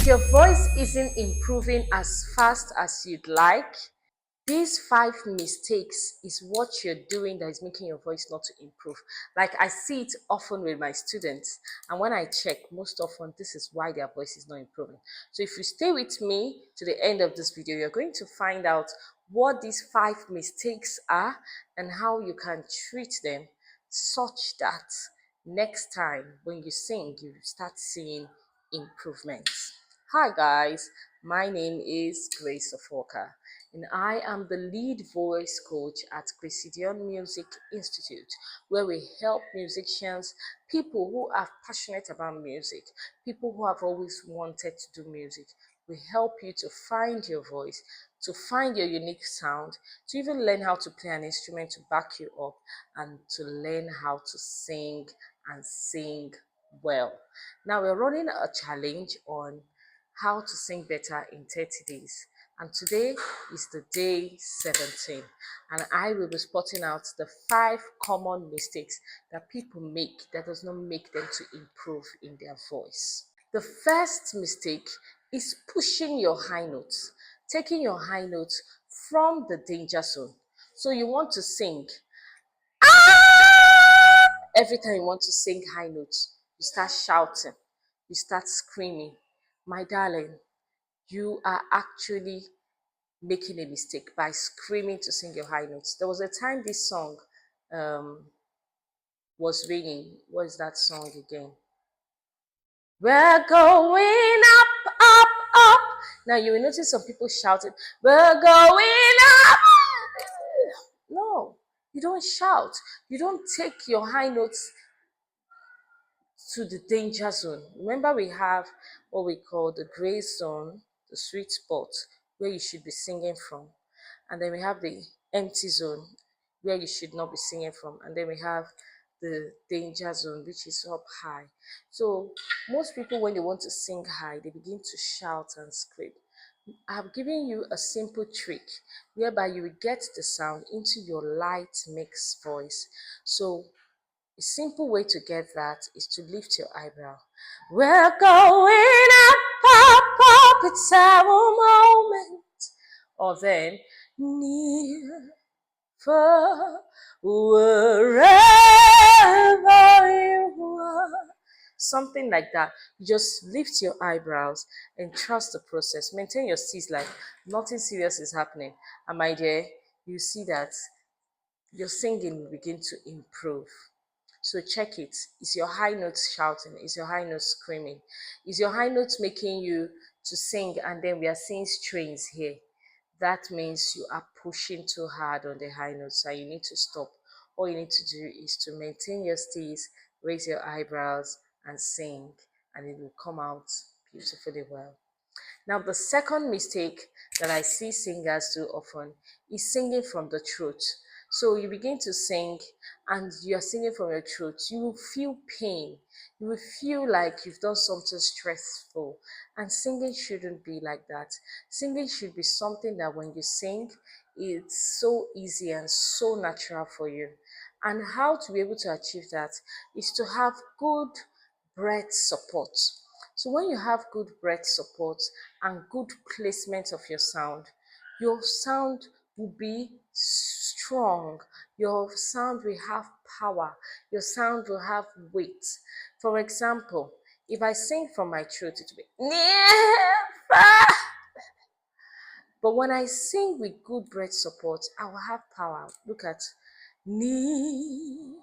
If your voice isn't improving as fast as you'd like, these 5 mistakes is what you're doing that is making your voice not to improve. Like I see it often with my students, and when I check, most often this is why their voice is not improving. So if you stay with me to the end of this video, you're going to find out what these 5 mistakes are and how you can treat them such that next time when you sing, you start seeing improvements. Hi guys, my name is Graciedion, and I am the lead voice coach at Graciedion Music Institute, where we help musicians, people who are passionate about music, people who have always wanted to do music. We help you to find your voice, to find your unique sound, to even learn how to play an instrument to back you up, and to learn how to sing and sing well. Now we're running a challenge on how to sing better in 30 days. And today is the day 17. And I will be spotting out the 5 common mistakes that people make that does not make them to improve in their voice. The first mistake is pushing your high notes, taking your high notes from the danger zone. So you want to sing. Every time you want to sing high notes, you start shouting, you start screaming. My darling, you are actually making a mistake by screaming to sing your high notes. There was a time this song was ringing. What is that song again? We're going up, up, up. Now you will notice some people shouting, we're going up. No, you don't shout. You don't take your high notes to the danger zone. Remember, we have what we call the gray zone, the sweet spot, where you should be singing from. And then we have the empty zone, where you should not be singing from. And then we have the danger zone, which is up high. So most people, when they want to sing high, they begin to shout and scream. I've given you a simple trick whereby you will get the sound into your light mixed voice. So a simple way to get that is to lift your eyebrow. We're going up, up, up, it's our moment. Or then, near, far, wherever you are. Something like that. You just lift your eyebrows and trust the process. Maintain your steez like nothing serious is happening. And my dear, you see that your singing will begin to improve. So check it. Is your high notes shouting? Is your high notes screaming? Is your high notes making you to sing and then we are seeing strains here? That means you are pushing too hard on the high notes and you need to stop. All you need to do is to maintain your steez, raise your eyebrows and sing, and it will come out beautifully well. Now, the second mistake that I see singers do often is singing from the throat. So you begin to sing and you're singing from your throat. You will feel pain. You will feel like you've done something stressful. And singing shouldn't be like that. Singing should be something that when you sing, it's so easy and so natural for you. And how to be able to achieve that is to have good breath support. So when you have good breath support and good placement of your sound will be strong. Your sound will have power. Your sound will have weight. For example, if I sing from my throat, it will be never. But when I sing with good breath support, I will have power. Look at near,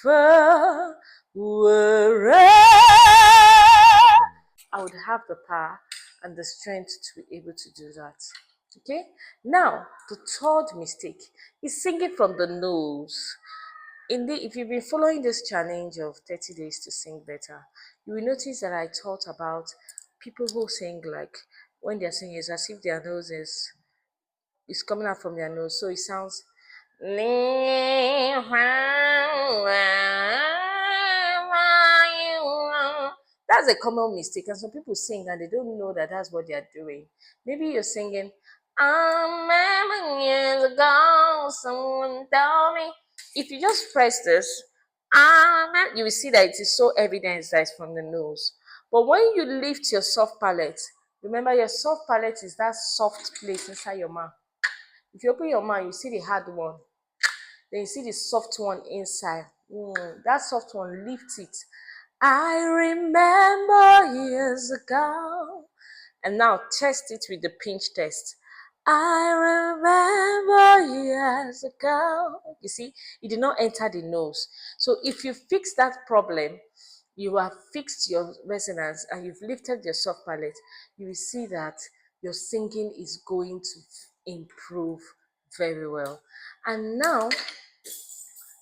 far, wherever. I would have the power and the strength to be able to do that. Okay? Now, the third mistake is singing from the nose. Indeed, if you've been following this challenge of 30 days to sing better, you will notice that I taught about people who sing like when they're singing, it's as if their nose is coming out from their nose. So it sounds. That's a common mistake, and some people sing and they don't know that that's what they're doing. Maybe you're singing, I remember years ago, someone told me. If you just press this, you will see that it is so evident that it's from the nose. But when you lift your soft palate, remember your soft palate is that soft place inside your mouth. If you open your mouth, you see the hard one. Then you see the soft one inside. That soft one, lift it. I remember years ago. And now test it with the pinch test. I remember years ago. You see, it did not enter the nose. So if you fix that problem, you have fixed your resonance and you've lifted your soft palate, you will see that your singing is going to improve very well. And now,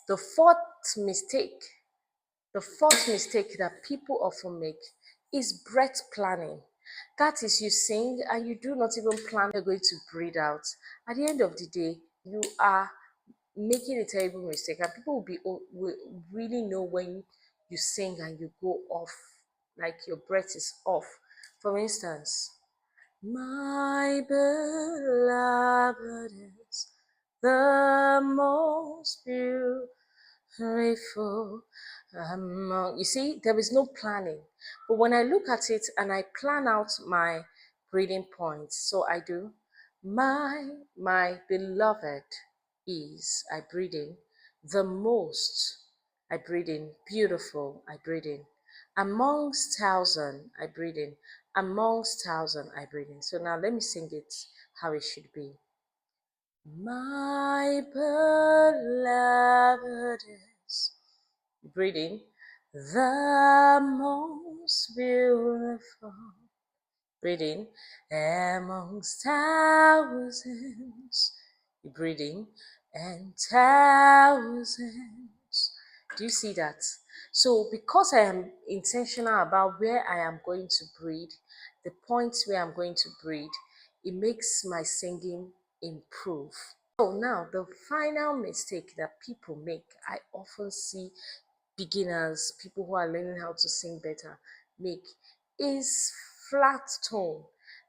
the fourth mistake, the fourth mistake that people often make is breath planning. That is, you sing and you do not even plan you're going to breathe out. At the end of the day, you are making a terrible mistake, and people will really know when you sing and you go off, like your breath is off. For instance, my beloved is the most beautiful. You see, there is no planning. But when I look at it and I plan out my breathing points, so I do, my beloved is, I breathe in, the most, I breathe in, beautiful, I breathe in, amongst thousand, I breathe in, amongst thousand, I breathe in. So now let me sing it how it should be. My beloved is, breathing, the most beautiful, breathing, amongst thousands, breathing, and thousands. Do you see that? So because I am intentional about where I am going to breathe, the points where I'm going to breathe, it makes my singing improve. So now the final mistake that people make, I often see beginners, people who are learning how to sing better, make, is flat tone.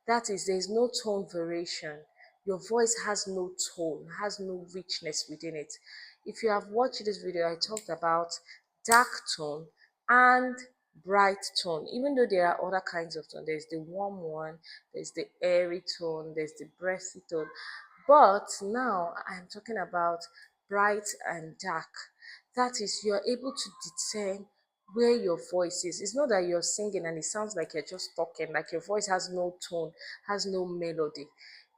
That is, there is no tone variation. Your voice has no tone, has no richness within it. If you have watched this video, I talked about dark tone and bright tone. Even though there are other kinds of tone, there's the warm one, there's the airy tone, there's the breathy tone. But now I'm talking about bright and dark. That is, you're able to discern where your voice is. It's not that you're singing and it sounds like you're just talking, like your voice has no tone, has no melody.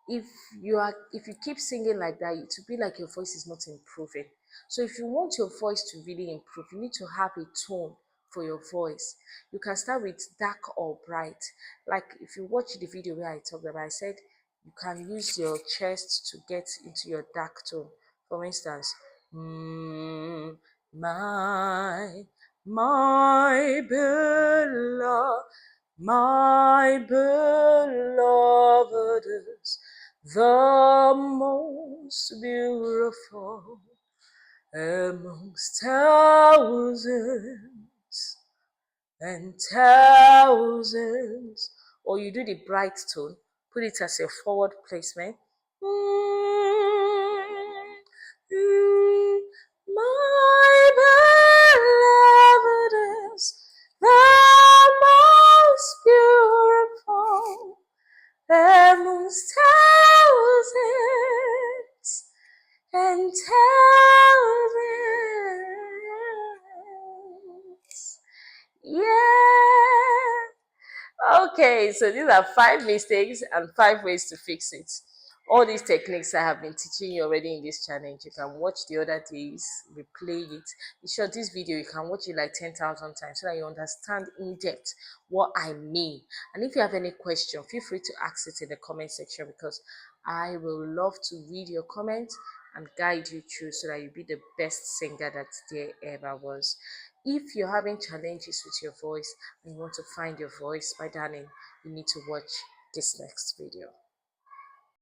If you keep singing like that, it will be like your voice is not improving. So if you want your voice to really improve, you need to have a tone for your voice. You can start with dark or bright. Like if you watch the video where I talked about, I said you can use your chest to get into your dark tone. For instance, my beloved, my beloved is the most beautiful amongst thousands and thousands. Or you do the bright tone, put it as a forward placement. My beloved is the most beautiful amongst thousands and thousands. Yeah. Okay, so these are 5 mistakes and 5 ways to fix it. All these techniques I have been teaching you already in this challenge. You can watch the other days, replay it. In short, this video, you can watch it like 10,000 times so that you understand in depth what I mean. And if you have any question, feel free to ask it in the comment section, because I will love to read your comments and guide you through so that you be the best singer that there ever was. If you're having challenges with your voice and you want to find your voice, my darling, you need to watch this next video.